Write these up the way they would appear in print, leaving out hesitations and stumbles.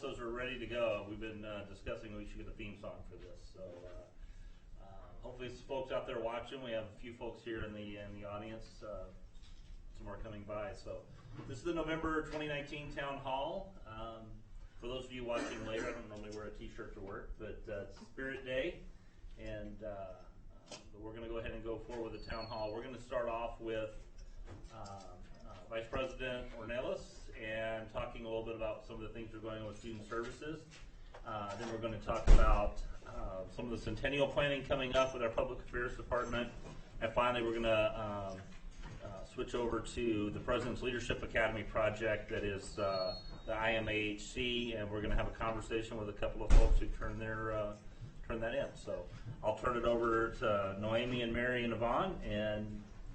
says we're ready to go. We've been discussing we should get a theme song for this. So hopefully some folks out there watching. We have a few folks here in the audience. Some are coming by. So this is the November 2019 Town Hall. For those of you watching later, I don't normally wear a t-shirt to work, but it's Spirit Day, and we're going to go ahead and go forward with the Town Hall. We're going to start off with Vice President Ornelas and talking a little bit about some of the things that are going on with student services. Then we're going to talk about some of the centennial planning coming up with our Public Affairs Department. And finally, we're going to switch over to the President's Leadership Academy project that is the IMAHC, and we're going to have a conversation with a couple of folks who turn that in. So I'll turn it over to Noemi and Mary and Yvonne, and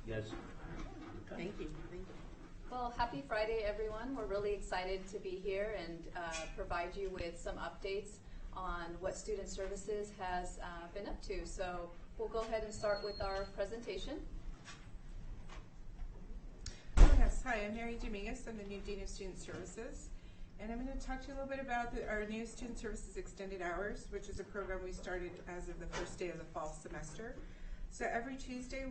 you guys. Thank you. Well, happy Friday, everyone. We're really excited to be here and provide you with some updates on what Student Services has been up to. So we'll go ahead and start with our presentation. Oh, yes. Hi, I'm Mary Dominguez. I'm the new Dean of Student Services. And I'm going to talk to you a little bit about our new Student Services Extended Hours, which is a program we started as of the first day of the fall semester. So every Tuesday,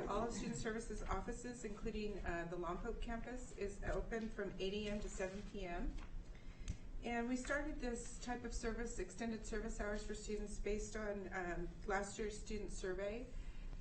all of Student Services offices, including the Lompoc campus, is open from 8 a.m. to 7 p.m. And we started this type of service, extended service hours for students, based on last year's student survey.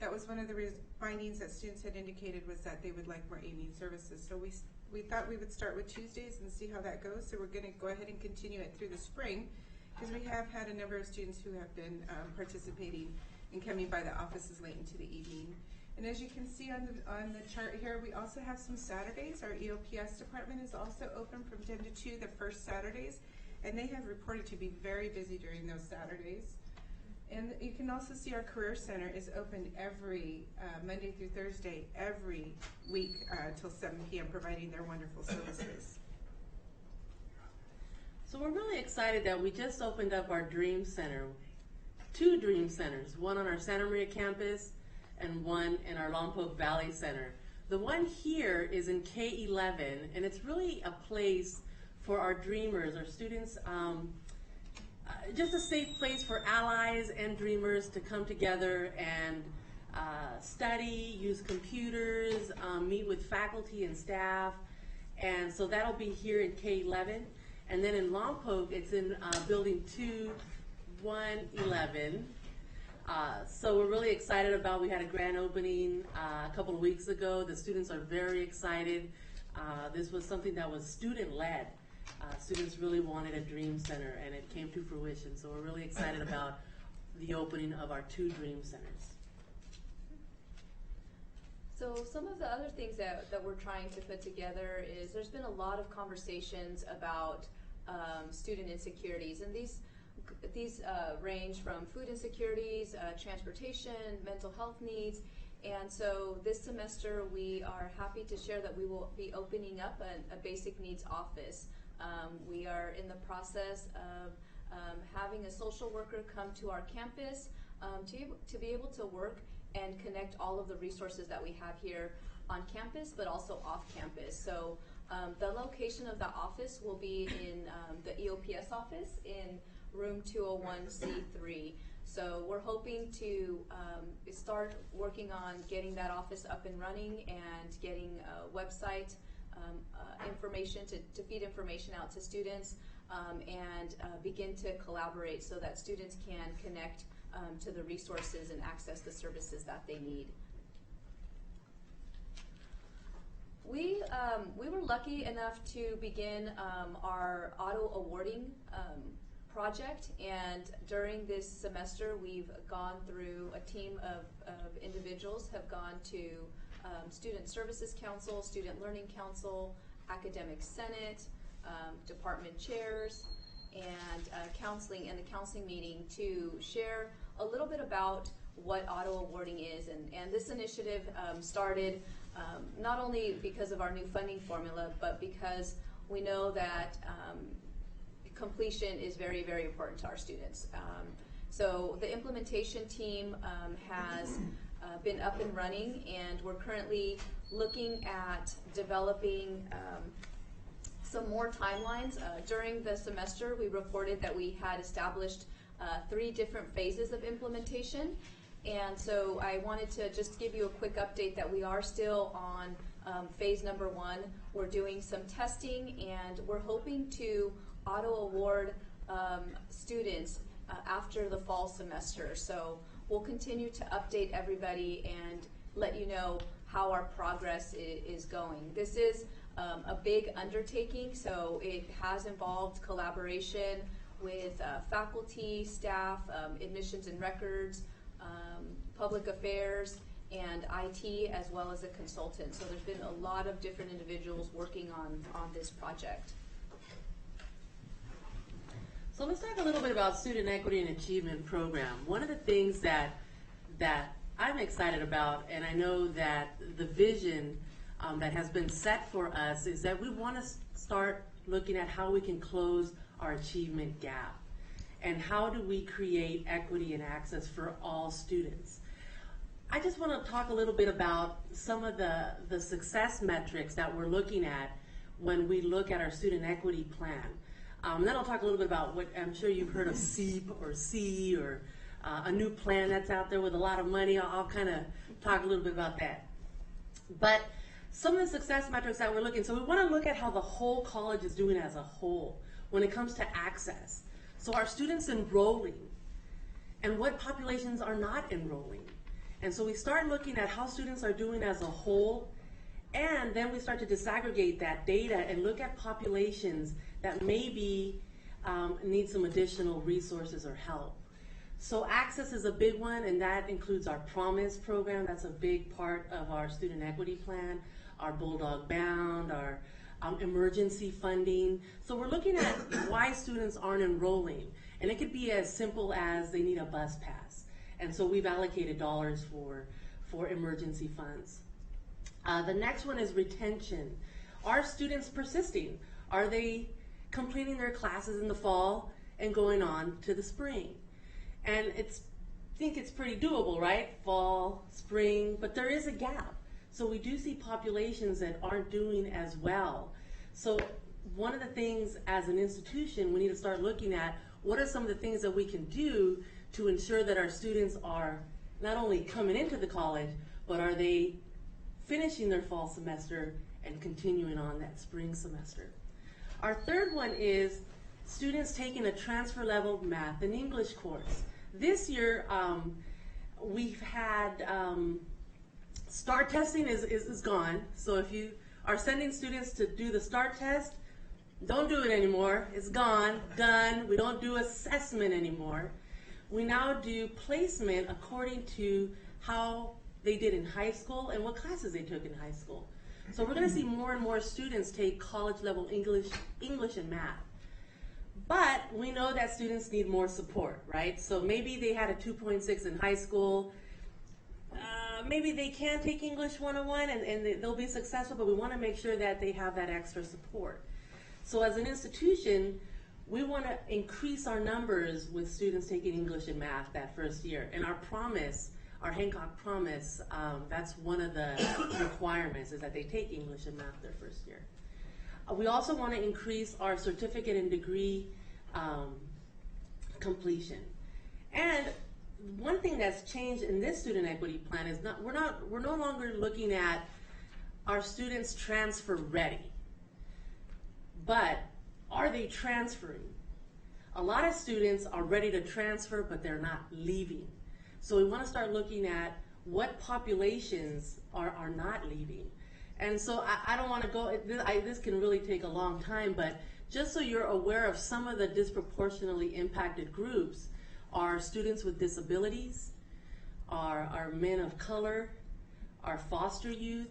That was one of the findings that students had indicated, was that they would like more evening services. So we thought we would start with Tuesdays and see how that goes. So we're going to go ahead and continue it through the spring, because we have had a number of students who have been participating and coming by the offices late into the evening. And as you can see on the chart here, we also have some Saturdays. Our EOPS department is also open from 10 to 2 the first Saturdays, and they have reported to be very busy during those Saturdays. And you can also see our Career Center is open every Monday through Thursday, every week till 7 p.m., providing their wonderful services. So we're really excited that we just opened up our Dream Center. 2 Dream Centers, one on our Santa Maria campus and one in our Lompoc Valley Center. The one here is in K11, and it's really a place for our dreamers, our students, just a safe place for allies and dreamers to come together and study, use computers, meet with faculty and staff. And so that'll be here in K11. And then in Lompoc, it's in building 2111. So we're really excited about, we had a grand opening a couple of weeks ago. The students are very excited. This was something that was student-led. Students really wanted a Dream Center, and it came to fruition. So we're really excited about the opening of our 2 Dream Centers. So some of the other things that we're trying to put together is, there's been a lot of conversations about student insecurities, and these range from food insecurities, transportation, mental health needs. And so this semester we are happy to share that we will be opening up a basic needs office. We are in the process of having a social worker come to our campus to be able to work and connect all of the resources that we have here on campus, but also off campus. So the location of the office will be in the EOPS office in room 201C3. So we're hoping to start working on getting that office up and running and getting a website information to feed information out to students and begin to collaborate so that students can connect to the resources and access the services that they need. We were lucky enough to begin our auto awarding project, and during this semester we've gone through, a team of individuals have gone to Student Services Council, Student Learning Council, Academic Senate, department chairs, and counseling, and the counseling meeting to share a little bit about what auto awarding is. And this initiative started not only because of our new funding formula, but because we know that completion is very, very important to our students. So the implementation team has been up and running, and we're currently looking at developing some more timelines. During the semester, we reported that we had established 3 different phases of implementation. And so I wanted to just give you a quick update that we are still on phase number 1. We're doing some testing, and we're hoping to auto-award students after the fall semester. So we'll continue to update everybody and let you know how our progress is going. This is a big undertaking, so it has involved collaboration with faculty, staff, admissions and records, public affairs, and IT, as well as a consultant. So there's been a lot of different individuals working on this project. So let's talk a little bit about Student Equity and Achievement Program. One of the things that I'm excited about, and I know that the vision that has been set for us, is that we want to start looking at how we can close our achievement gap, and how do we create equity and access for all students. I just want to talk a little bit about some of the success metrics that we're looking at when we look at our student equity plan. Then I'll talk a little bit about what I'm sure you've heard of SEEP or C, or a new plan that's out there with a lot of money. I'll kind of talk a little bit about that. But some of the success metrics that we're looking, so we want to look at how the whole college is doing as a whole when it comes to access. So our students enrolling, and what populations are not enrolling. And so we start looking at how students are doing as a whole, and then we start to disaggregate that data and look at populations that maybe need some additional resources or help. So access is a big one, and that includes our Promise program. That's a big part of our student equity plan, our Bulldog Bound, our emergency funding. So we're looking at why students aren't enrolling, and it could be as simple as they need a bus pass. And so we've allocated dollars for emergency funds. The next one is retention. Are students persisting? Are they completing their classes in the fall and going on to the spring? And I think it's pretty doable, right? Fall, spring, but there is a gap. So we do see populations that aren't doing as well. So one of the things as an institution, we need to start looking at what are some of the things that we can do to ensure that our students are not only coming into the college, but are they finishing their fall semester and continuing on that spring semester. Our third one is students taking a transfer level math and English course. This year, we've had STAR testing is gone. So if you are sending students to do the STAR test, don't do it anymore. It's gone, done. We don't do assessment anymore. We now do placement according to how they did in high school and what classes they took in high school. So we're going to see more and more students take college level English and math. But we know that students need more support, right? So maybe they had a 2.6 in high school. Maybe they can take English 101 and they'll be successful, but we want to make sure that they have that extra support. So as an institution, we want to increase our numbers with students taking English and math that first year. And our promise, our Hancock Promise, that's one of the requirements, is that they take English and math their first year. We also want to increase our certificate and degree completion. And one thing that's changed in this student equity plan is we're no longer looking at our students transfer ready, but are they transferring? A lot of students are ready to transfer, but they're not leaving. So we want to start looking at what populations are not leaving. And so I don't want to go, this can really take a long time, but just so you're aware of some of the disproportionately impacted groups are students with disabilities, our men of color, our foster youth,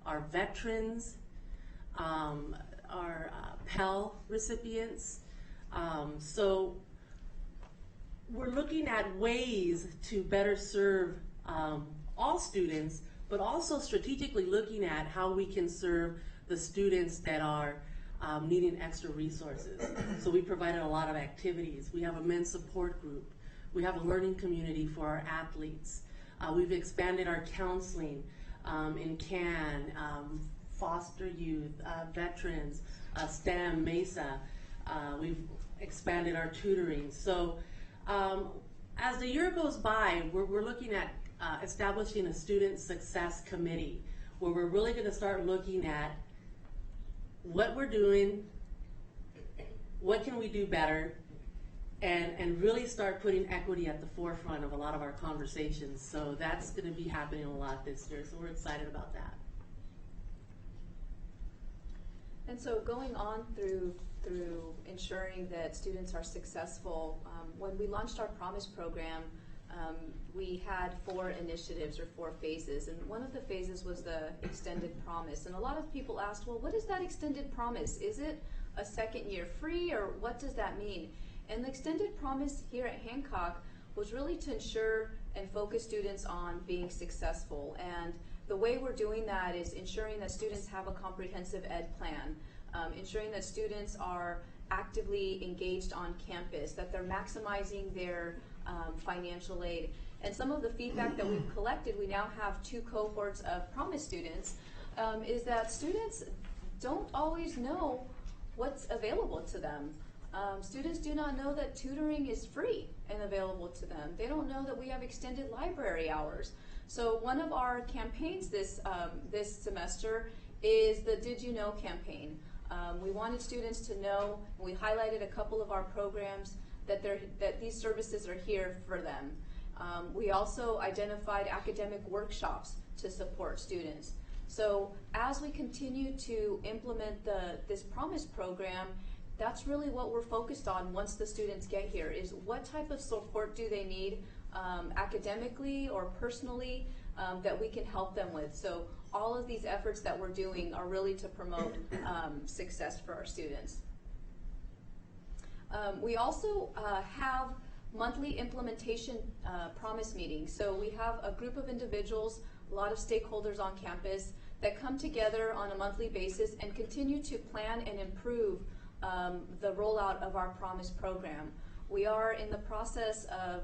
our veterans, our Pell recipients. So we're looking at ways to better serve all students, but also strategically looking at how we can serve the students that are needing extra resources. So we provided a lot of activities. We have a men's support group. We have a learning community for our athletes. We've expanded our counseling in CAN foster youth, veterans, STEM, MESA. We've expanded our tutoring. So as the year goes by, we're looking at establishing a student success committee where we're really going to start looking at what we're doing, what can we do better, and really start putting equity at the forefront of a lot of our conversations. So that's going to be happening a lot this year, so we're excited about that. And so going on through ensuring that students are successful, when we launched our Promise program, we had 4 initiatives or 4 phases, and one of the phases was the extended promise. And a lot of people asked, well, what is that extended promise? Is it a second year free, or what does that mean? And the extended promise here at Hancock was really to ensure and focus students on being successful. And the way we're doing that is ensuring that students have a comprehensive ed plan, ensuring that students are actively engaged on campus, that they're maximizing their financial aid. And some of the feedback that we've collected, we now have 2 cohorts of Promise students, is that students don't always know what's available to them. Students do not know that tutoring is free and available to them. They don't know that we have extended library hours. So one of our campaigns this semester is the Did You Know campaign. We wanted students to know, and we highlighted a couple of our programs that these services are here for them. We also identified academic workshops to support students. So as we continue to implement this Promise program, that's really what we're focused on once the students get here, is what type of support do they need academically or personally that we can help them with. So all of these efforts that we're doing are really to promote success for our students. We also have monthly implementation Promise meetings. So we have a group of individuals, a lot of stakeholders on campus that come together on a monthly basis and continue to plan and improve the rollout of our Promise program. We are in the process of,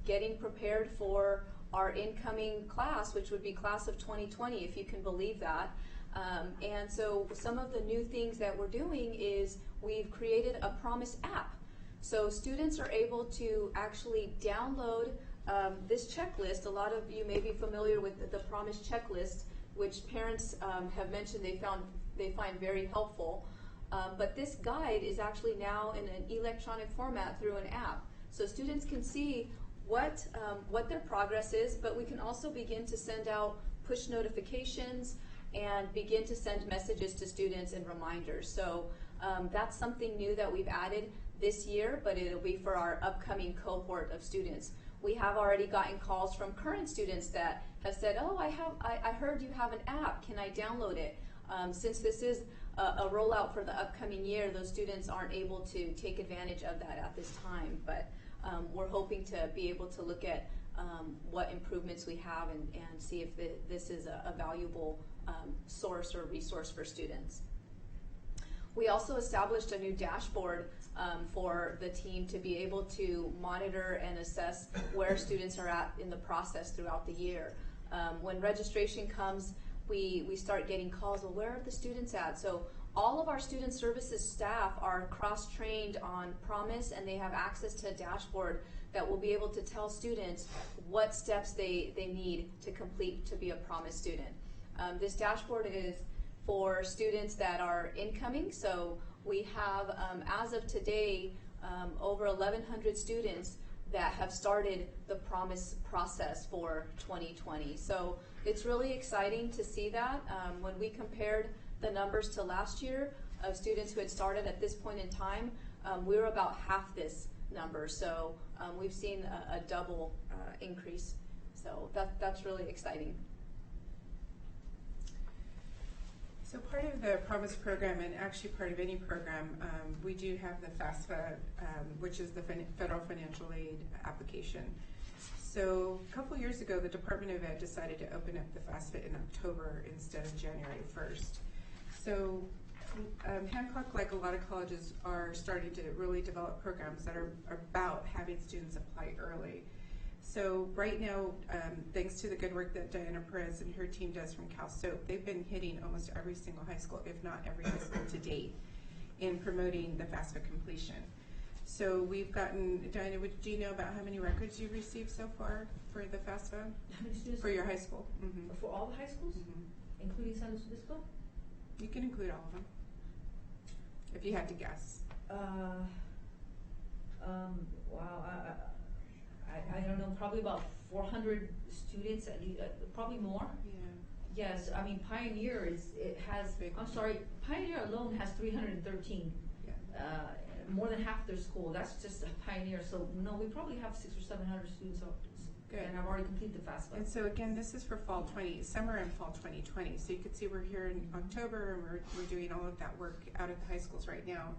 getting prepared for our incoming class, which would be class of 2020, if you can believe that. And so some of the new things that we're doing is we've created a Promise app. So students are able to actually download this checklist. A lot of you may be familiar with the Promise checklist, which parents have mentioned they find very helpful. But this guide is actually now in an electronic format through an app. So students can see what their progress is, but we can also begin to send out push notifications and begin to send messages to students and reminders. So that's something new that we've added this year, but it'll be for our upcoming cohort of students. We have already gotten calls from current students that have said, oh, I heard you have an app, can I download it? Since this is a rollout for the upcoming year, those students aren't able to take advantage of that at this time, but we're hoping to be able to look at what improvements we have and see if this is a valuable source or resource for students. We also established a new dashboard for the team to be able to monitor and assess where students are at in the process throughout the year. When registration comes, we start getting calls, well, where are the students at? So all of our student services staff are cross-trained on Promise, and they have access to a dashboard that will be able to tell students what steps they need to complete to be a Promise student. This dashboard is for students that are incoming, so we have, as of today, over 1,100 students that have started the Promise process for 2020. So it's really exciting to see that. When we compared the numbers to last year of students who had started at this point in time, we were about half this number. So we've seen a double increase. So that's really exciting. So part of the Promise program, and actually part of any program, we do have the FAFSA, which is the Federal Financial Aid application. So a couple years ago, the Department of Ed decided to open up the FAFSA in October instead of January 1st. So Hancock, like a lot of colleges, are starting to really develop programs that are about having students apply early. So right now, thanks to the good work that Diana Perez and her team does from Cal Soap, they've been hitting almost every single high school, if not every high school to date, in promoting the FAFSA completion. So we've gotten, Diana, do you know about how many records you've received so far for the FAFSA? How many students? For your high school? Mm-hmm. For all the high schools, including San Luis Obispo? You can include all of them, if you had to guess. Wow, I don't know, probably about 400 students, at least, probably more. Yeah. Yes, I mean, Pioneer Big. I'm sorry, Pioneer alone has 313. Yeah. More than half their school, that's just a Pioneer, so no, we probably have 600 or 700 students out. Good. And I've already completed the FAFSA. And so again, this is for summer and fall 2020. So you can see we're here in October, and we're doing all of that work out at the high schools right now.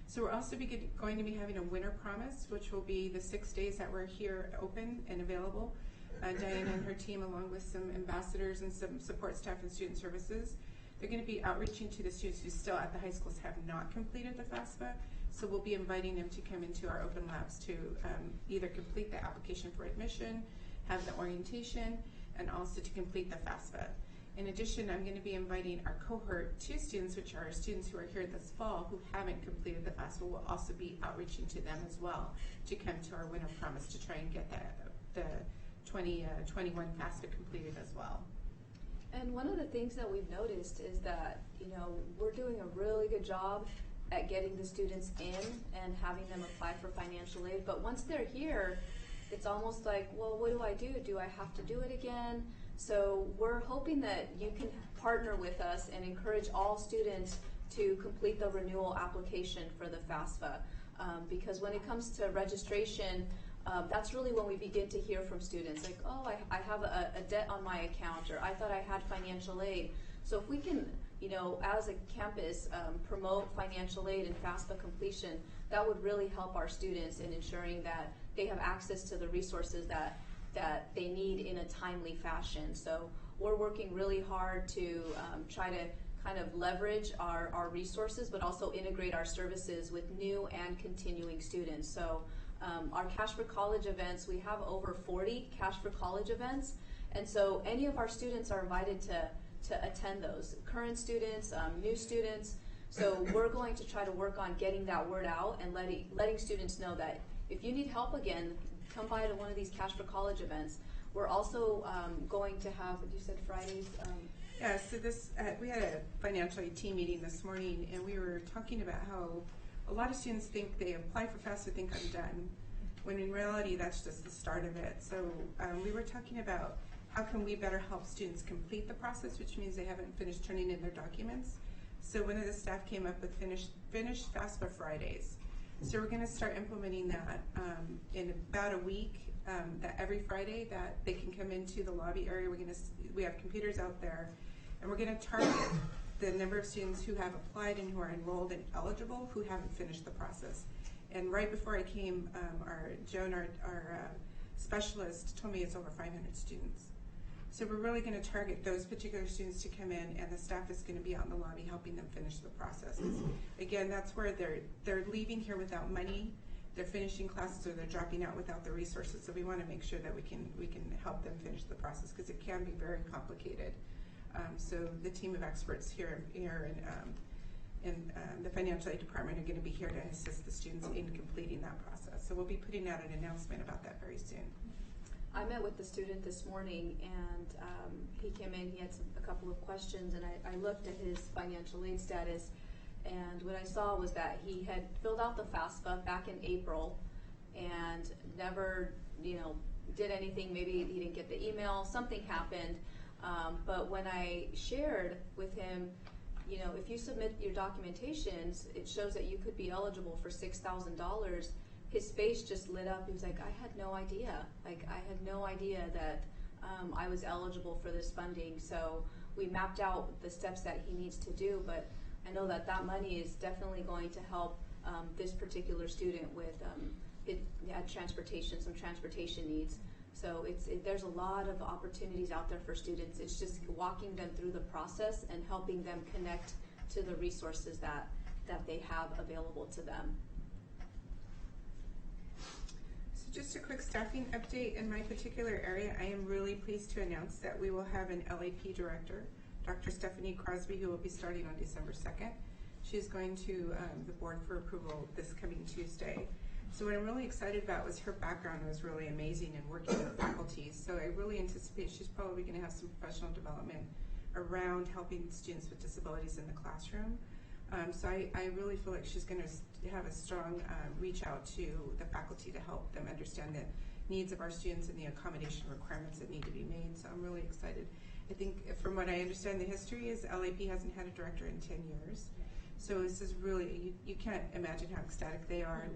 So we're also going to be having a winter promise, which will be the 6 days that we're here open and available. Diana and her team, along with some ambassadors and some support staff and student services, they're going to be outreaching to the students who still at the high schools have not completed the FAFSA. So we'll be inviting them to come into our open labs to either complete the application for admission, have the orientation, and also to complete the FAFSA. In addition, I'm going to be inviting our cohort 2 students, which are students who are here this fall who haven't completed the FAFSA. We'll also be outreaching to them as well to come to our winter promise to try and get the 2021 FAFSA completed as well. And one of the things that we've noticed is that, we're doing a really good job at getting the students in and having them apply for financial aid. But once they're here, it's almost like, well, what do I do? Do I have to do it again? So we're hoping that you can partner with us and encourage all students to complete the renewal application for the FAFSA. Because when it comes to registration, that's really when we begin to hear from students, like, oh, I have a debt on my account, or I thought I had financial aid. So if we can, as a campus, promote financial aid and FAFSA completion, that would really help our students in ensuring that they have access to the resources that they need in a timely fashion. So we're working really hard to try to kind of leverage our resources, but also integrate our services with new and continuing students. So our Cash for College events, we have over 40 Cash for College events, and so any of our students are invited to attend those. Current students, new students. So we're going to try to work on getting that word out and letting students know that if you need help again, come by to one of these Cash for College events. We're also going to have, you said Fridays? Yeah, so we had a financial aid team meeting this morning, and we were talking about how a lot of students think they apply for FAFSA, think I'm done, when in reality that's just the start of it. So we were talking about how can we better help students complete the process, which means they haven't finished turning in their documents. So one of the staff came up with Finish FAFSA Fridays. So we're going to start implementing that in about a week. That every Friday that they can come into the lobby area. We have computers out there, and we're going to target the number of students who have applied and who are enrolled and eligible who haven't finished the process. And right before I came, Joan, our specialist, told me it's over 500 students. So we're really going to target those particular students to come in, and the staff is going to be out in the lobby helping them finish the process. Again, that's where they're leaving here without money, they're finishing classes, or they're dropping out without the resources. So we want to make sure that we can help them finish the process, because it can be very complicated. So the team of experts here in the financial aid department are going to be here to assist the students in completing that process. So we'll be putting out an announcement about that very soon. I met with the student this morning, and he came in, he had a couple of questions, and I looked at his financial aid status, and what I saw was that he had filled out the FAFSA back in April and never, did anything. Maybe he didn't get the email, something happened, but when I shared with him, if you submit your documentations, it shows that you could be eligible for $6,000. His face just lit up. He was like, I had no idea. I had no idea that I was eligible for this funding. So we mapped out the steps that he needs to do, but I know that money is definitely going to help this particular student with some transportation needs. So there's a lot of opportunities out there for students. It's just walking them through the process and helping them connect to the resources that they have available to them. just a quick staffing update in my particular area. I am really pleased to announce that we will have an LAP director, Dr. Stephanie Crosby, who will be starting on December 2nd. She's going to the board for approval this coming Tuesday. So what I'm really excited about was her background was really amazing in working with faculty. So I really anticipate she's probably going to have some professional development around helping students with disabilities in the classroom. So I really feel like she's going to have a strong reach out to the faculty to help them understand the needs of our students and the accommodation requirements that need to be made. So I'm really excited. I think from what I understand, the history is LAP hasn't had a director in 10 years. So this is really, you can't imagine how ecstatic they are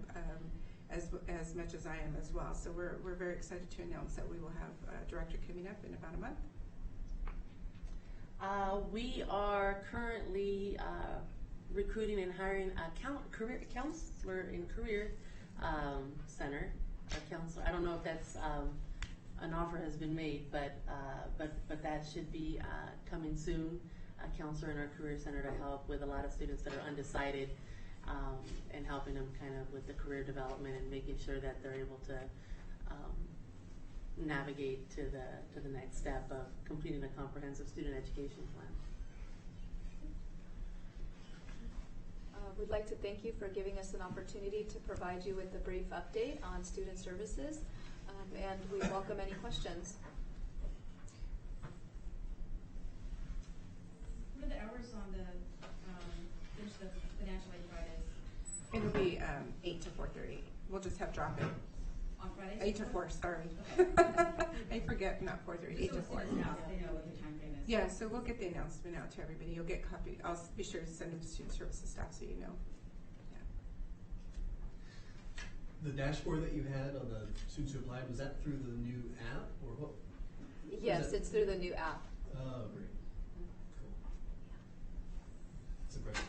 as much as I am as well. So we're very excited to announce that we will have a director coming up in about a month. We are currently recruiting and hiring a career counselor in Career Center. A counselor. I don't know if that's an offer has been made, but that should be coming soon. A counselor in our Career Center to help with a lot of students that are undecided, and helping them kind of with the career development and making sure that they're able to navigate to the next step of completing a comprehensive student education plan. We'd like to thank you for giving us an opportunity to provide you with a brief update on student services, and we welcome any questions. What are the hours on the financial aid Fridays? It'll be 8 to 4:30. We'll just have drop-in. On Fridays? 8 to 4, sorry. I forget, not 4:30, 8 to 4. They know what the time frame is. Yeah, so we'll get the announcement out to everybody. You'll get copy. I'll be sure to send them to student services staff so you know. The dashboard that you had on the students who applied, was that through the new app or what? Yes, it's through the new app. Oh, great. Cool. It's impressive.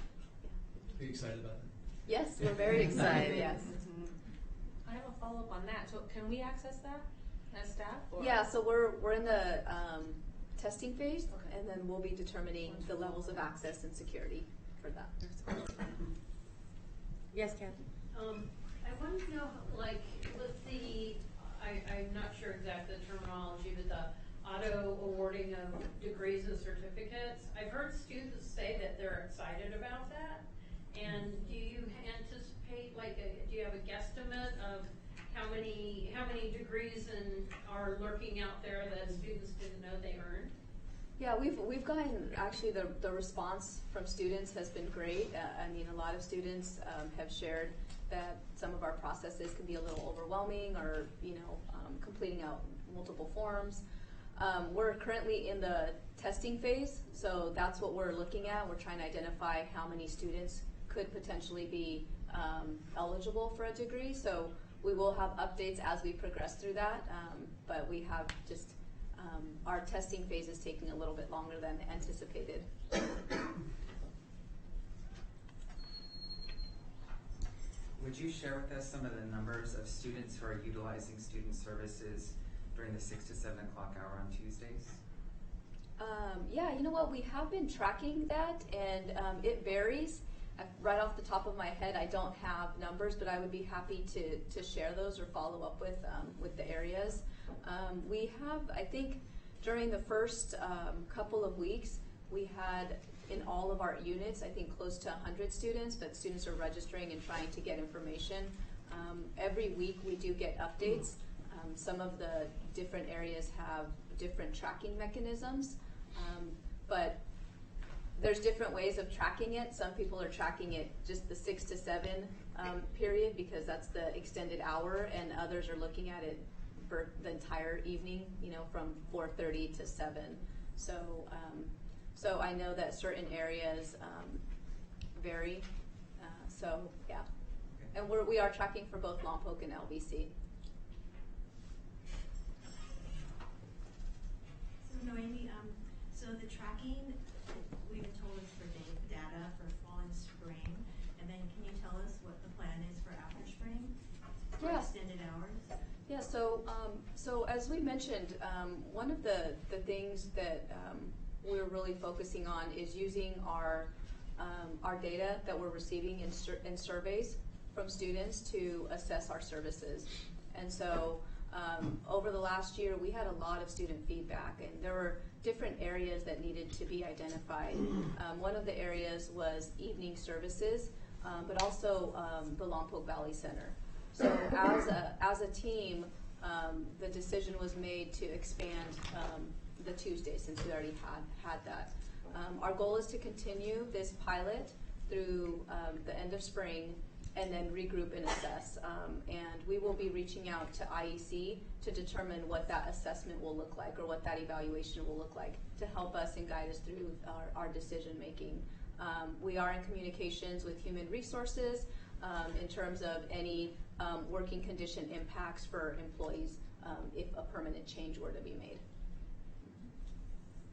Are you excited about it? Yes, we're very excited, yes. I have a follow-up on that. So can we access that as staff? Or? Yeah, so we're in the testing phase, Okay. and then we'll be determining the levels of access and security for that. Yes, Kathy? I wanted to know, like, with the, I'm not sure exactly the terminology, but the auto awarding of degrees and certificates. I've heard students say that they're excited about that. And do you anticipate, like, do you have a guesstimate of how many degrees are lurking out there that students didn't know they earned? Yeah, we've gotten, actually the response from students has been great. I mean, a lot of students have shared that some of our processes can be a little overwhelming, or completing out multiple forms. We're currently in the testing phase, so that's what we're looking at. We're trying to identify how many students could potentially be eligible for a degree. So we will have updates as we progress through that, but we have just our testing phase is taking a little bit longer than anticipated. Would you share with us some of the numbers of students who are utilizing student services during the 6 to 7 o'clock hour on Tuesdays? Yeah, you know what? We have been tracking that, and it varies. Right off the top of my head, I don't have numbers, but I would be happy to share those or follow up with the areas. We have, I think, during the first couple of weeks, we had in all of our units, I think close to 100 students, but students are registering and trying to get information. Every week we do get updates. Some of the different areas have different tracking mechanisms, but there's different ways of tracking it. Some people are tracking it just the 6 to 7 period because that's the extended hour, and others are looking at it for the entire evening, from 4:30 to 7. So I know that certain areas vary. So yeah, and we are tracking for both Lompoc and LBC. So Noemi, so the tracking, we've been told is for data for fall and spring, and then can you tell us what the plan is for after spring? For extended hours? Yeah, so as we mentioned, one of the things that we're really focusing on is using our data that we're receiving in surveys from students to assess our services. And so over the last year, we had a lot of student feedback, and there were different areas that needed to be identified. One of the areas was evening services, but also the Lompoc Valley Center. So as a team, the decision was made to expand the Tuesday, since we already had that. Our goal is to continue this pilot through the end of spring, and then regroup and assess. And we will be reaching out to IEC to determine what that assessment will look like, or what that evaluation will look like, to help us and guide us through our decision making. We are in communications with Human Resources in terms of any working condition impacts for employees if a permanent change were to be made.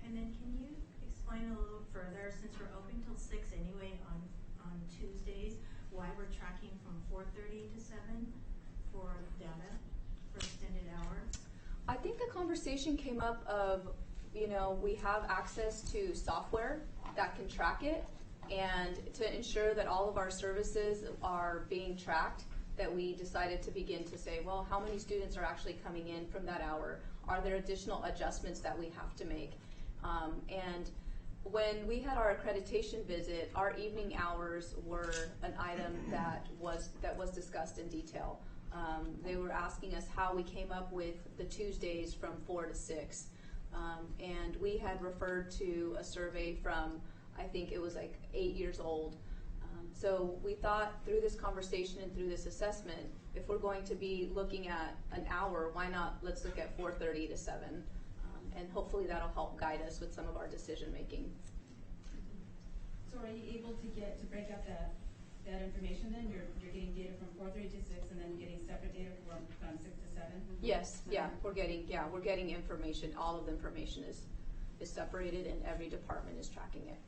And then can you explain a little further, since we're open till 6 anyway on Tuesdays, why we're tracking from 4:30 to 7 for data for extended hours? I think the conversation came up of, we have access to software that can track it, and to ensure that all of our services are being tracked, that we decided to begin to say, well, how many students are actually coming in from that hour? Are there additional adjustments that we have to make? And when we had our accreditation visit, our evening hours were an item that was discussed in detail. They were asking us how we came up with the Tuesdays from 4 to 6. And we had referred to a survey from, I think it was like 8 years old. So we thought, through this conversation and through this assessment, if we're going to be looking at an hour, why not let's look at 4:30 to 7. And hopefully that'll help guide us with some of our decision making. So are you able to break out that information then? You're getting data from 4:30 to 6, and then getting separate data from 6 to 7? Yes, we're getting information. All of the information is separated, and every department is tracking it.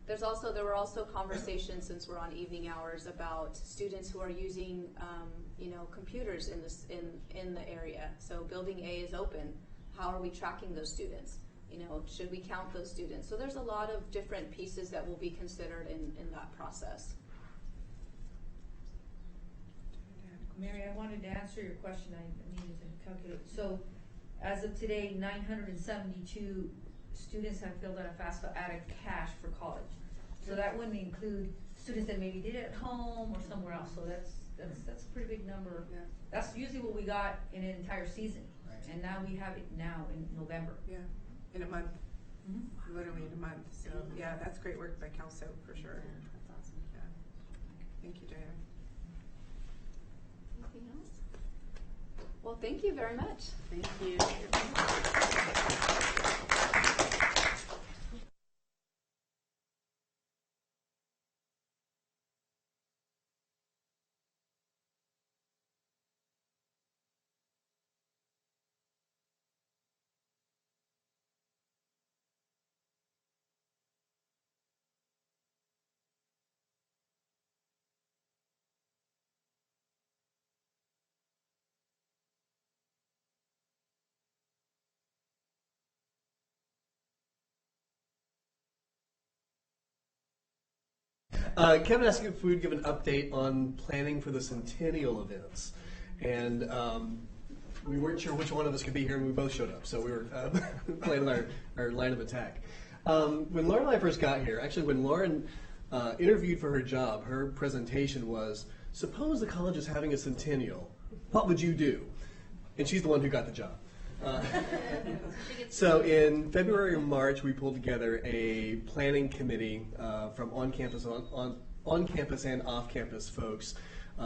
There were also conversations, since we're on evening hours, about students who are using computers in the area. So building A is open. How are we tracking those students? Should we count those students? So there's a lot of different pieces that will be considered in that process. Mary, I wanted to answer your question. I needed to calculate. So as of today, 972 students have filled out a FAFSA out of cash for college. So that wouldn't include students that maybe did it at home or somewhere else. So that's a pretty big number. Yeah. That's usually what we got in an entire season. Right. And now we have it now in November. Yeah, in a month, literally in a month. So yeah, that's great work by CalSO for sure. That's awesome. Yeah. Thank you, Diane. Anything else? Well, thank you very much. Thank you. Kevin asked if we would give an update on planning for the Centennial events. And we weren't sure which one of us could be here, and we both showed up. So we were planning our line of attack. When Lauren and I first got here, actually when Lauren interviewed for her job, her presentation was, suppose the college is having a Centennial. What would you do? And she's the one who got the job. So in February or March, we pulled together a planning committee from on-campus and off-campus folks,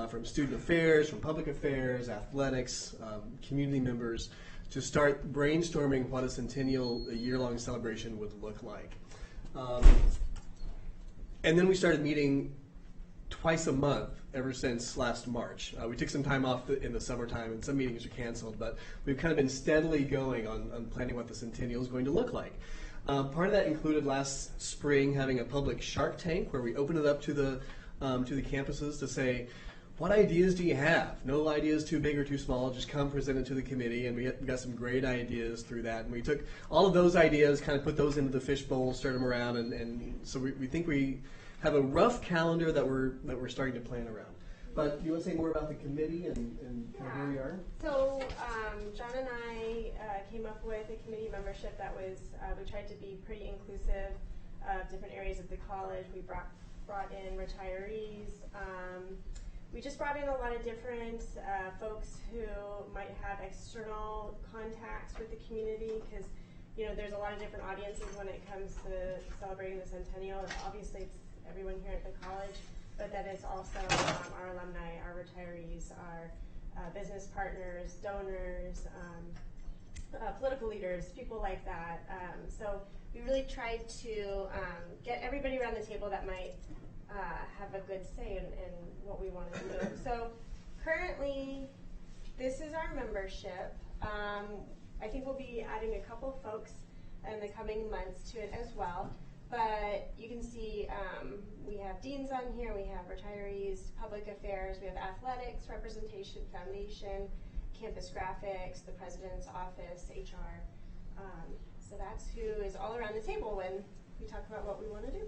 from student affairs, from public affairs, athletics, community members, to start brainstorming what a Centennial, a year-long celebration would look like. And then we started meeting twice a month ever since last March. We took some time off in the summertime, and some meetings were canceled, but we've kind of been steadily going on planning what the Centennial is going to look like. Part of that included last spring having a public Shark Tank where we opened it up to the campuses to say, what ideas do you have? No ideas too big or too small, just come present it to the committee, and we got some great ideas through that. And we took all of those ideas, kind of put those into the fishbowl, stirred them around, and so we think we have a rough calendar that we're starting to plan around. But do you want to say more about the committee and kind of where we are? So John and I came up with a committee membership that was, we tried to be pretty inclusive of different areas of the college. We brought in retirees. We just brought in a lot of different folks who might have external contacts with the community, because there's a lot of different audiences when it comes to celebrating the centennial. Obviously, it's everyone here at the college, but then it's also our alumni, our retirees, our business partners, donors, political leaders, people like that. So we really tried to get everybody around the table that might have a good say in what we want to do. So currently, this is our membership. I think we'll be adding a couple folks in the coming months to it as well. But you can see we have deans on here, we have retirees, public affairs, we have athletics, representation, foundation, campus graphics, the president's office, HR. So that's who is all around the table when we talk about what we want to do.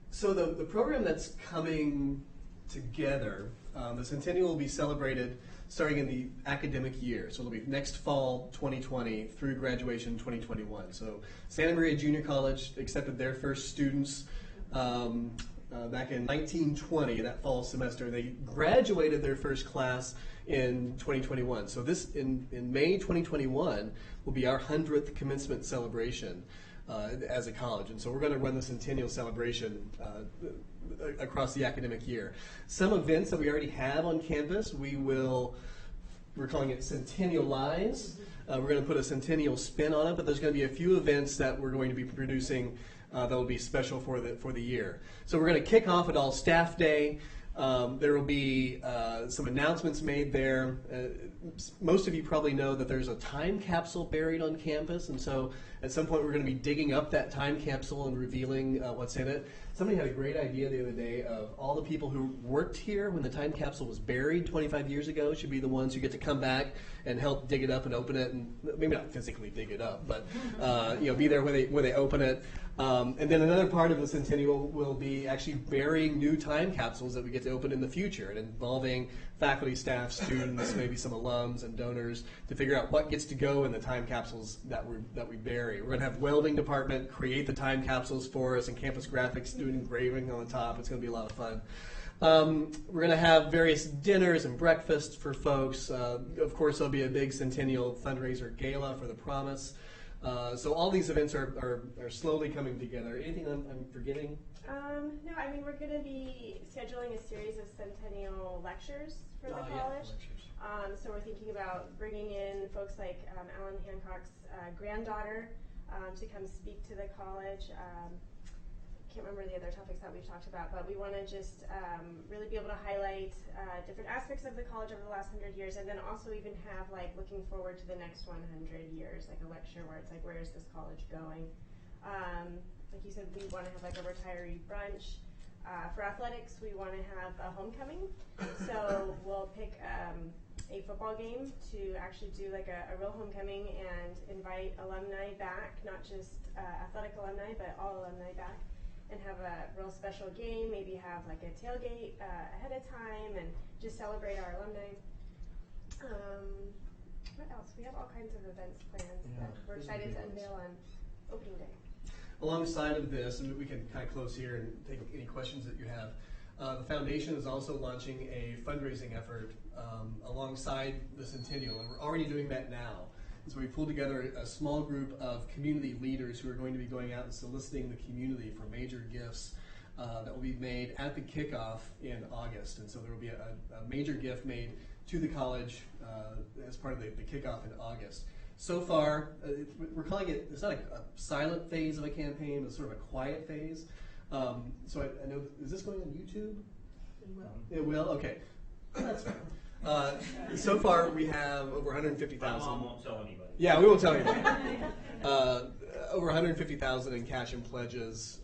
So the program that's coming together, the Centennial will be celebrated starting in the academic year. So it'll be next fall, 2020, through graduation 2021. So Santa Maria Junior College accepted their first students back in 1920, that fall semester. They graduated their first class in 2021. So this, in May 2021, will be our 100th commencement celebration as a college. And so we're going to run the Centennial celebration across the academic year. Some events that we already have on campus, we're calling it Centennialize. We're going to put a Centennial spin on it, but there's going to be a few events that we're going to be producing that will be special for the year. So we're going to kick off at All Staff Day. There will be some announcements made there. Most of you probably know that there's a time capsule buried on campus, and so at some point we're going to be digging up that time capsule and revealing what's in it. Somebody had a great idea the other day of all the people who worked here when the time capsule was buried 25 years ago should be the ones who get to come back and help dig it up and open it, and maybe not physically dig it up, but be there when they open it. And then another part of the Centennial will be actually burying new time capsules that we get to open in the future, and involving faculty, staff, students, maybe some alums and donors to figure out what gets to go in the time capsules that we bury. We're going to have welding department create the time capsules for us, and campus graphics do engraving on the top. It's going to be a lot of fun. We're going to have various dinners and breakfasts for folks. Of course, there'll be a big Centennial fundraiser gala for the Promise. So all these events are slowly coming together. Anything I'm forgetting? No, I mean, we're going to be scheduling a series of Centennial lectures for the college. So we're thinking about bringing in folks like Alan Hancock's granddaughter to come speak to the college. Can't remember the other topics that we've talked about, but we want to just really be able to highlight different aspects of the college over the last 100 years, and then also even have looking forward to the next 100 years, like a lecture where it's like, where is this college going? Like you said, we want to have a retiree brunch. For athletics, we want to have a homecoming. So we'll pick a football game to actually do a real homecoming and invite alumni back, not just athletic alumni, but all alumni back, and have a real special game, maybe have a tailgate ahead of time, and just celebrate our alumni. What else? We have all kinds of events planned that we're excited to unveil on opening day. Alongside of this, and we can kind of close here and take any questions that you have, the foundation is also launching a fundraising effort alongside the Centennial, and we're already doing that now. So we pulled together a small group of community leaders who are going to be going out and soliciting the community for major gifts that will be made at the kickoff in August. And so there will be a major gift made to the college as part of the kickoff in August. So far, we're calling it, it's not a silent phase of a campaign, but sort of a quiet phase. So I know, is this going on YouTube? It will. It will? Okay. That's fine. So far, we have over 150,000. My mom won't tell anybody. Yeah, we won't tell anybody. Over 150,000 in cash and pledges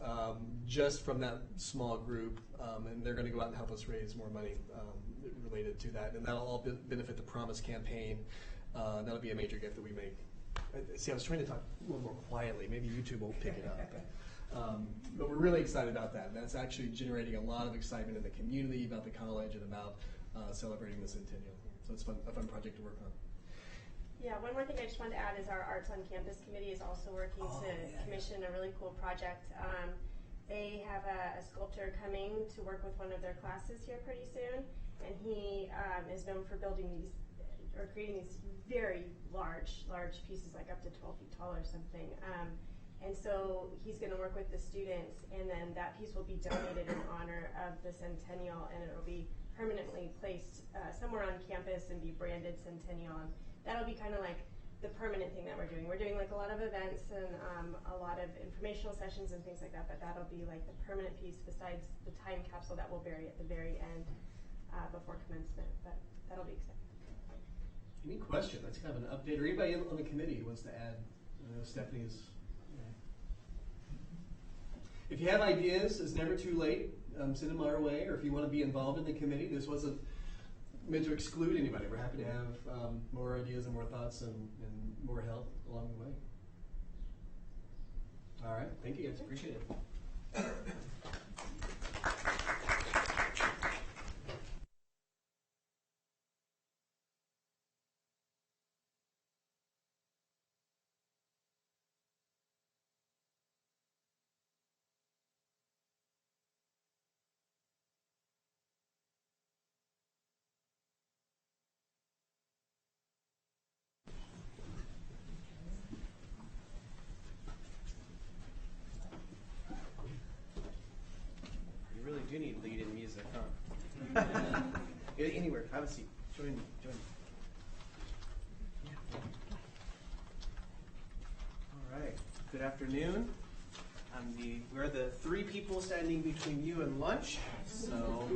just from that small group, and they're going to go out and help us raise more money related to that, and that'll all benefit the Promise campaign. That'll be a major gift that we make. See, I was trying to talk a little more quietly. Maybe YouTube won't pick it up. But we're really excited about that. That's actually generating a lot of excitement in the community about the college and about celebrating the centennial. So it's a fun project to work on. Yeah, one more thing I just wanted to add is our Arts on Campus committee is also working to commission a really cool project. They have a sculptor coming to work with one of their classes here pretty soon, and he is known for building these, or creating these very large pieces, like up to 12 feet tall or something. And so he's going to work with the students, and then that piece will be donated in honor of the centennial, and it will be permanently placed somewhere on campus and be branded Centennial. And that'll be kind of like the permanent thing that we're doing. We're doing like a lot of events and a lot of informational sessions and things like that, but that'll be like the permanent piece besides the time capsule that we'll bury at the very end before commencement. But that'll be exciting. Any question? Let's have an update, or anybody on the committee who wants to add. Stephanie's. If you have ideas, it's never too late. Send them our way, or if you want to be involved in the committee, this wasn't meant to exclude anybody. We're happy to have more ideas and more thoughts and more help along the way. All right, thank you guys, appreciate it. You do need lead in music, huh? Anywhere, have a seat. Join me. All right. Good afternoon. We're the three people standing between you and lunch. So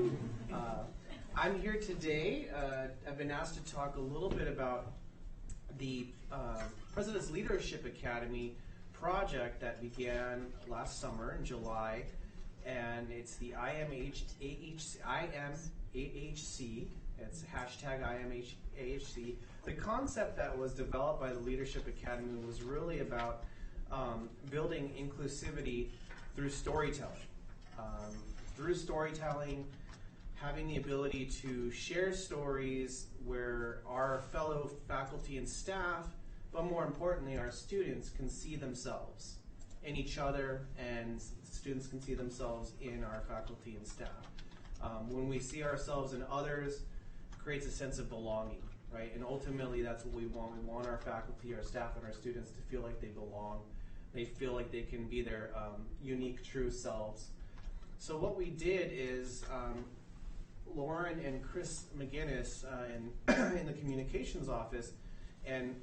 I'm here today. I've been asked to talk a little bit about the President's Leadership Academy project that began last summer in July. And it's the IMAHC. It's hashtag IMAHC. The concept that was developed by the Leadership Academy was really about building inclusivity through storytelling. Through storytelling, having the ability to share stories where our fellow faculty and staff, but more importantly, our students can see themselves in each other, and students can see themselves in our faculty and staff. When we see ourselves in others, it creates a sense of belonging, right? And ultimately, that's what we want. We want our faculty, our staff, and our students to feel like they belong. They feel like they can be their unique, true selves. So what we did is Lauren and Chris McGinnis in the communications office, and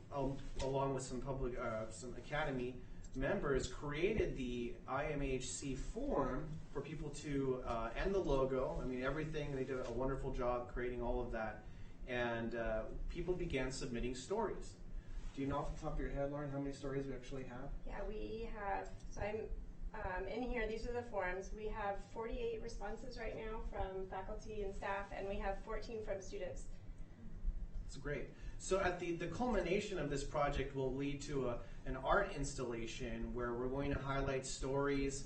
along with some academy members, created the IMHC form for people to, and the logo, I mean everything, they did a wonderful job creating all of that, and people began submitting stories. Do you know off the top of your head, Lauren, how many stories we actually have? Yeah, we have, so I'm in here, these are the forms. We have 48 responses right now from faculty and staff, and we have 14 from students. That's great. So at the culmination of this project will lead to an art installation where we're going to highlight stories.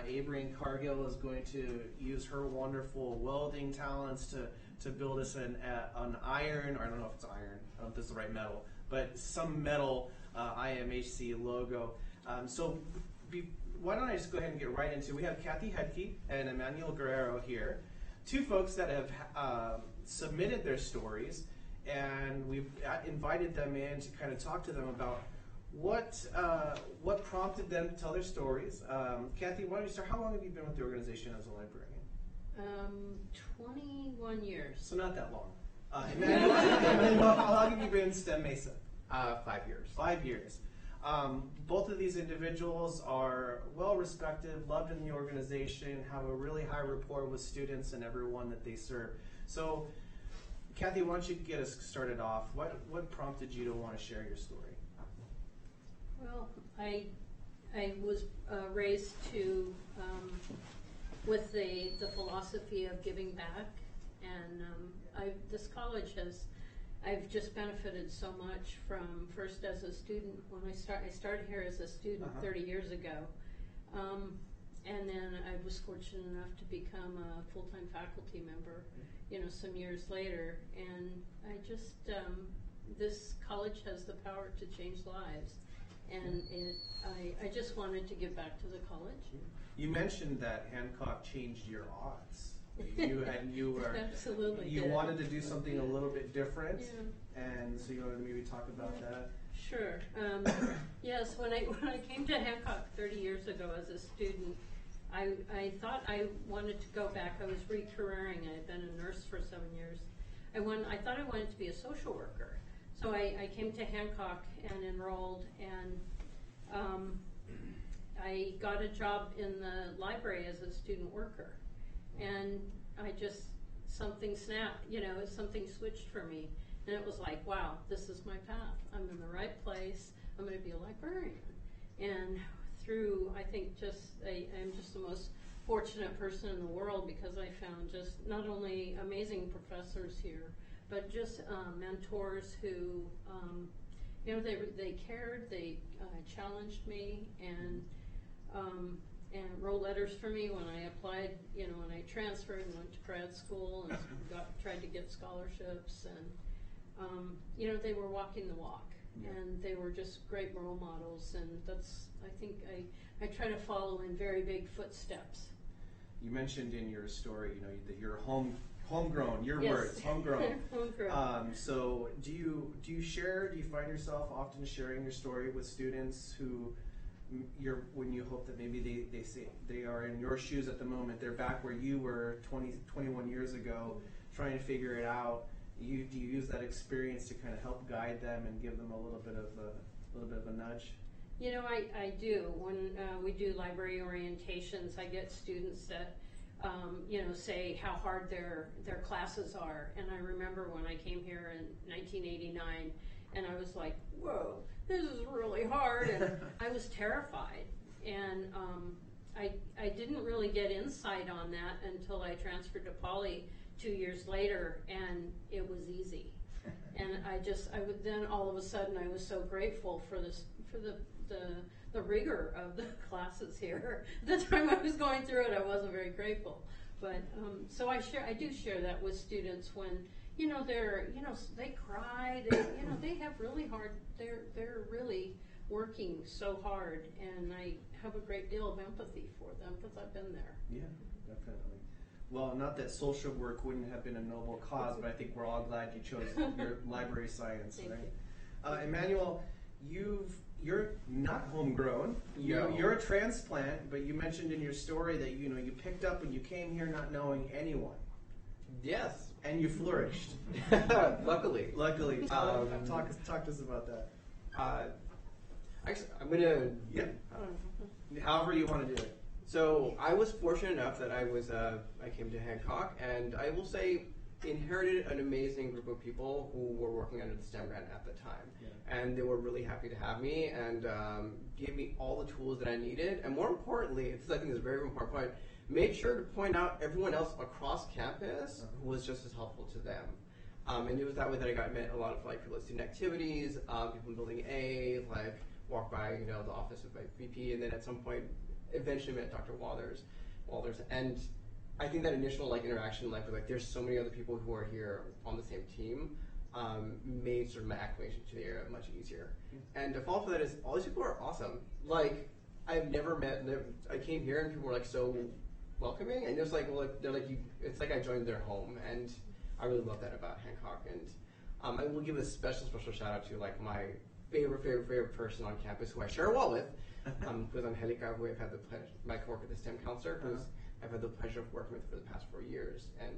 Avery Cargill is going to use her wonderful welding talents to build us an iron, or I don't know if it's iron, I don't know if this is the right metal, but some metal IMHC logo. Why don't I just go ahead and get right into it. We have Kathy Hedke and Emmanuel Guerrero here, two folks that have submitted their stories, and we've invited them in to kind of talk to them about what prompted them to tell their stories. Kathy, why don't you start? How long have you been with the organization as a librarian? 21 years. So not that long. Emmanuel, how long have you been in STEM Mesa? 5 years. 5 years. Both of these individuals are well respected, loved in the organization, have a really high rapport with students and everyone that they serve. So, Kathy, why don't you get us started off? What prompted you to want to share your story? Well, I was raised to with the philosophy of giving back, and this college I've just benefited so much from, first as a student when I started here as a student 30 years ago, and then was fortunate enough to become a full-time faculty member, some years later. And I just, this college has the power to change lives. And I just wanted to give back to the college. You mentioned that Hancock changed your odds. You were Absolutely you did. wanted to do something a little bit different, Yeah. and so you wanted to maybe talk about that. Sure. Yes, when I came to Hancock 30 years ago as a student, I thought I wanted to go back. I was re-careering. I had been a nurse for 7 years. I thought I wanted to be a social worker. So I came to Hancock and enrolled, and I got a job in the library as a student worker. And something snapped, something switched for me. And it was like, wow, this is my path. I'm in the right place. I'm going to be a librarian. And I think I'm just the most fortunate person in the world, because I found just not only amazing professors here, but just mentors who, they cared, they challenged me, and wrote letters for me when I applied, when I transferred and went to grad school and tried to get scholarships, and they were walking the walk, and they were just great role models, and I think I try to follow in very big footsteps. You mentioned in your story, that you're homegrown. Your Yes. words, homegrown. Homegrown. So do you find yourself often sharing your story with students who when you hope that maybe they say they are in your shoes at the moment, they're back where you were 21 years ago, trying to figure it out? Do you use that experience to kind of help guide them and give them a little bit of a nudge? I do. When we do library orientations, I get students that say how hard their classes are. And I remember when I came here in 1989, and I was like, whoa, this is really hard, and I was terrified. And I didn't really get insight on that until I transferred to Poly 2 years later, and it was easy. And then all of a sudden I was so grateful for the rigor of the classes here. The time I was going through it, I wasn't very grateful. But so I do share that with students when they cry, they have really hard, they're really working so hard, and I have a great deal of empathy for them because I've been there. Yeah, definitely. Well, not that social work wouldn't have been a noble cause, but I think we're all glad you chose your library science, right? Emmanuel, you're not homegrown. You're a transplant, but you mentioned in your story that you picked up when you came here not knowing anyone. Yes. And you flourished. Luckily. Talk to us about that. Actually, I'm gonna. Yeah. However you want to do it. So I was fortunate enough that I came to Hancock, and I will say inherited an amazing group of people who were working under the STEM grant at the time. Yeah. And they were really happy to have me and gave me all the tools that I needed. And more importantly, this I think is a very important point, made sure to point out everyone else across campus who was just as helpful to them. And it was that way that I met a lot of people at student activities, people in Building A, walked by the office of my VP, and then at some point eventually met Dr. Walters, and I think that initial interaction, there's so many other people who are here on the same team, made sort of my acclimation to the area much easier. And the follow-up for that is all these people are awesome. I've never met. I came here and people were so welcoming, and it's it's like I joined their home, and I really love that about Hancock. And I will give a special shout out to my favorite person on campus who I share a wall with, who's Angelica, who I've had the pleasure, my coworker, the STEM counselor, who's I've had the pleasure of working with for the past 4 years, and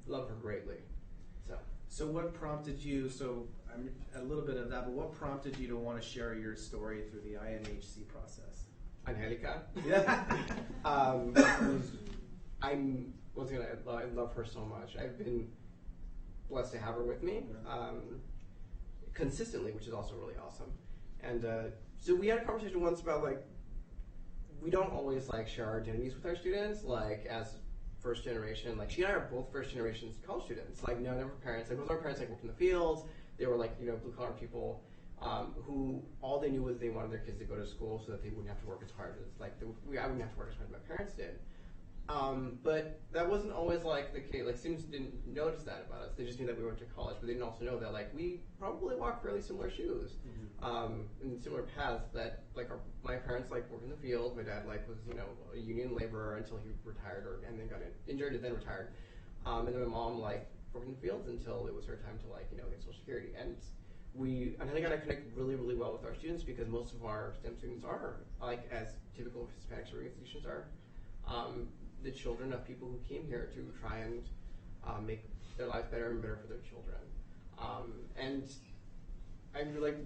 love her greatly. So what prompted you? So a little bit of that, but what prompted you to want to share your story through the IMHC process? Angelica. Yeah. I love her so much. I've been blessed to have her with me consistently, which is also really awesome. And so we had a conversation once about we don't always share our identities with our students, as first generation. She and I are both first generation college students. None of our parents, both our parents worked in the fields. They were blue collar people. who all they knew was they wanted their kids to go to school so that they wouldn't have to work as hard as I wouldn't have to work as hard as my parents did. But that wasn't always like the case. Like students didn't notice that about us. They just knew that we went to college, but they didn't also know that like we probably walk fairly similar shoes, in similar paths. That like my parents like worked in the field. My dad like was a union laborer until he retired and then got injured and then retired. And then my mom like worked in the fields until it was her time to get Social Security. And I think I connect really, really well with our students because most of our STEM students are like as typical Hispanic serving institutions are. The children of people who came here to try and make their lives better and better for their children. And I'm like,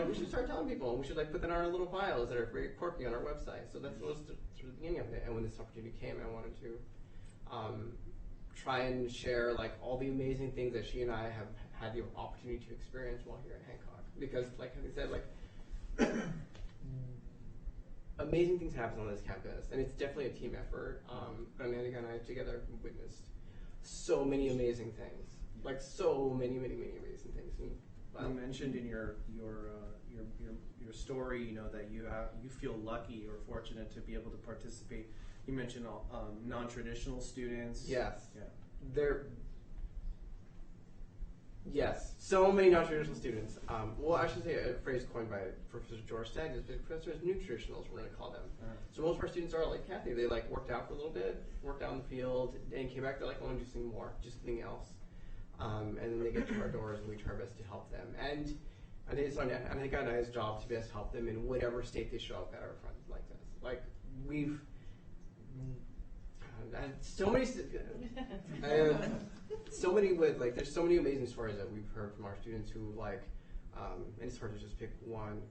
we should start telling people. We should like put that in our little bios that are very quirky on our website. So that was the beginning of it. And when this opportunity came, I wanted to try and share like all the amazing things that she and I have had the opportunity to experience while here at Hancock. Because like I said, like amazing things happen on this campus, and it's definitely a team effort. But Amanda and I together witnessed so many amazing things, like so many amazing things. And, you mentioned in your story, that you feel lucky or fortunate to be able to participate. You mentioned non-traditional students. Yes. Yeah. Yes, so many non-traditional students. Well, I should say a phrase coined by Professor George Stagg is professors new traditionals, we're going to call them. So most of our students are like Kathy. They like worked out for a little bit, worked out in the field, and came back. They're like, I want to do something more, just something else. And then they get to our doors, and we try our best to help them. And I think it's on Annika and I's job to best help them in whatever state they show up at our front like this. Like we've. So many there's so many amazing stories that we've heard from our students who like, and it's hard to just pick one.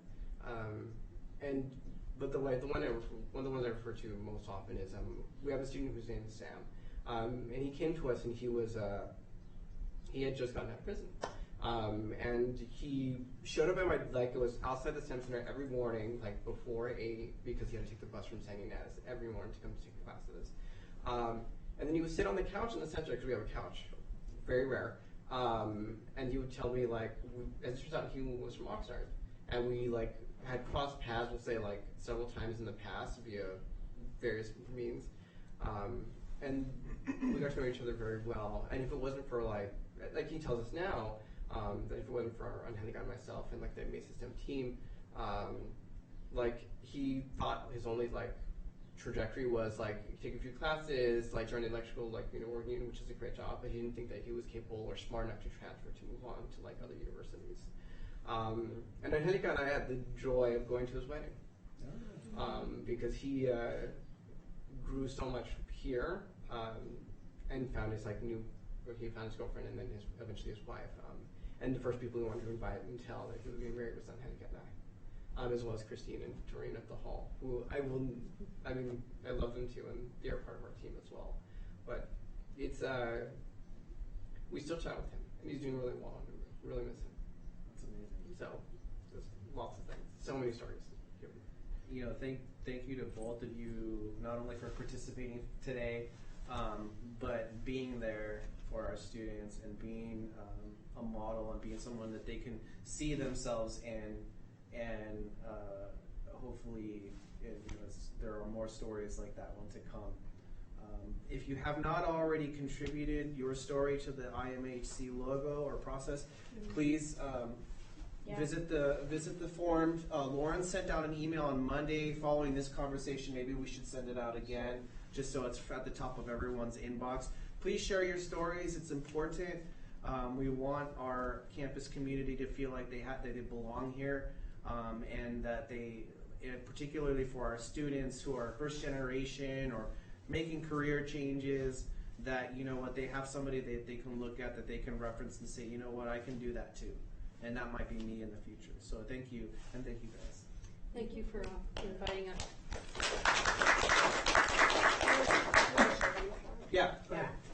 But one of the ones I refer to most often is we have a student whose name is Sam, and he came to us and he had just gotten out of prison, and he showed up at it was outside the STEM center every morning like before 8 because he had to take the bus from San Ynez every morning to come to take the classes. And then he would sit on the couch in the center because we have a couch, very rare. And he would tell me like, as it turns out, he was from Oxnard, and we like had crossed paths, we'll say like several times in the past via various means, and we got to know each other very well. And if it wasn't for like he tells us now, that if it wasn't for our unhandy guy and myself and like the Mesa STEM team, like he thought his only like trajectory was like take a few classes, like join the electrical working, which is a great job, but he didn't think that he was capable or smart enough to transfer to move on to like other universities. And Angelica and I had the joy of going to his wedding because he grew so much here and found his he found his girlfriend and then eventually his wife. And the first people he wanted to invite and tell that he was getting married was Angelica and I. As well as Christine and Doreen at the hall, who I love them too, and they're part of our team as well. But it's, we still chat with him, and he's doing really well, and we really miss him. That's amazing. So, there's lots of things, so many stories. Thank you to both of you, not only for participating today, but being there for our students and being a model and being someone that they can see themselves in. And hopefully, there are more stories like that one to come. If you have not already contributed your story to the IMHC logo or process, please visit the form. Lauren sent out an email on Monday following this conversation. Maybe we should send it out again, just so it's at the top of everyone's inbox. Please share your stories. It's important. We want our campus community to feel like that they belong here. And that particularly for our students who are first generation or making career changes, that they have somebody that they can look at, that they can reference and say, I can do that too, and that might be me in the future. So thank you, and thank you guys. Thank you for inviting us. Yeah.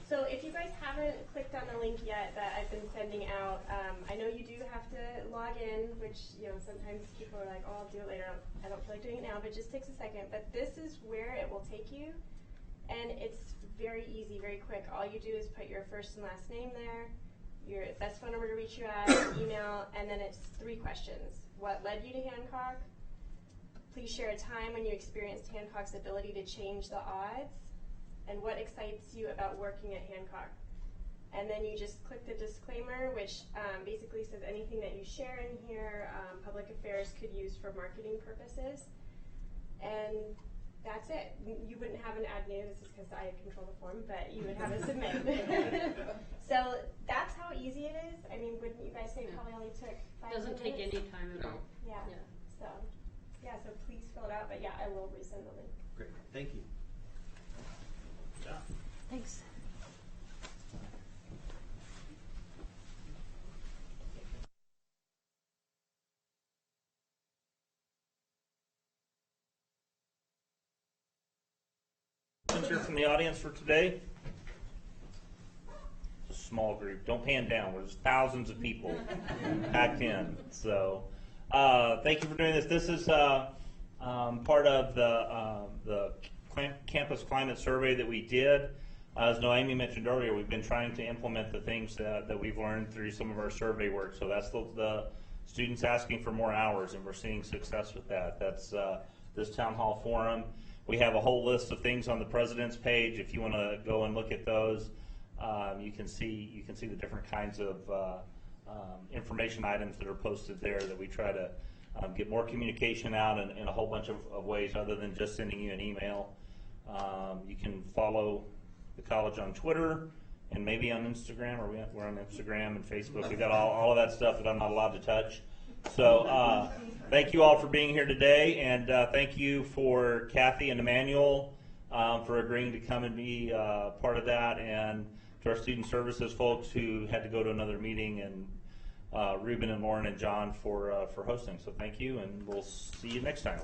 So if you guys haven't clicked on the link yet that I've been sending out, I know you do have to log in, which sometimes people are like, oh, I'll do it later. I don't feel like doing it now, but it just takes a second. But this is where it will take you, and it's very easy, very quick. All you do is put your first and last name there, your best phone number to reach you at, email, and then it's 3 questions. what led you to Hancock. Please share a time when you experienced Hancock's ability to change the odds, and what excites you about working at Hancock. And then you just click the disclaimer, which basically says anything that you share in here, public affairs could use for marketing purposes. And that's it. You wouldn't have an add new, this is because I control the form, but you would have a submit. So that's how easy it is. I mean, wouldn't you guys say it probably only took 5 minutes? Doesn't take any time at all. Yeah. So please fill it out, but yeah, I will resend the link. Great, thank you. Yeah. Thanks. Here from the audience for today. It's a small group. Don't pan down. There's thousands of people packed in. So, thank you for doing this. This is part of the campus climate survey that we did. As Noemi mentioned earlier, we've been trying to implement the things that we've learned through some of our survey work. So that's the students asking for more hours, and we're seeing success with that. That's this town hall forum. We have a whole list of things on the president's page. If you want to go and look at those, you can see the different kinds of information items that are posted there that we try to get more communication out in a whole bunch of ways other than just sending you an email. You can follow the college on Twitter and maybe on Instagram, or we're on Instagram and Facebook. We got all of that stuff that I'm not allowed to touch. So thank you all for being here today, and thank you for Kathy and Emmanuel for agreeing to come and be part of that, and to our student services folks who had to go to another meeting, and Ruben and Lauren and John for hosting. So thank you, and we'll see you next time.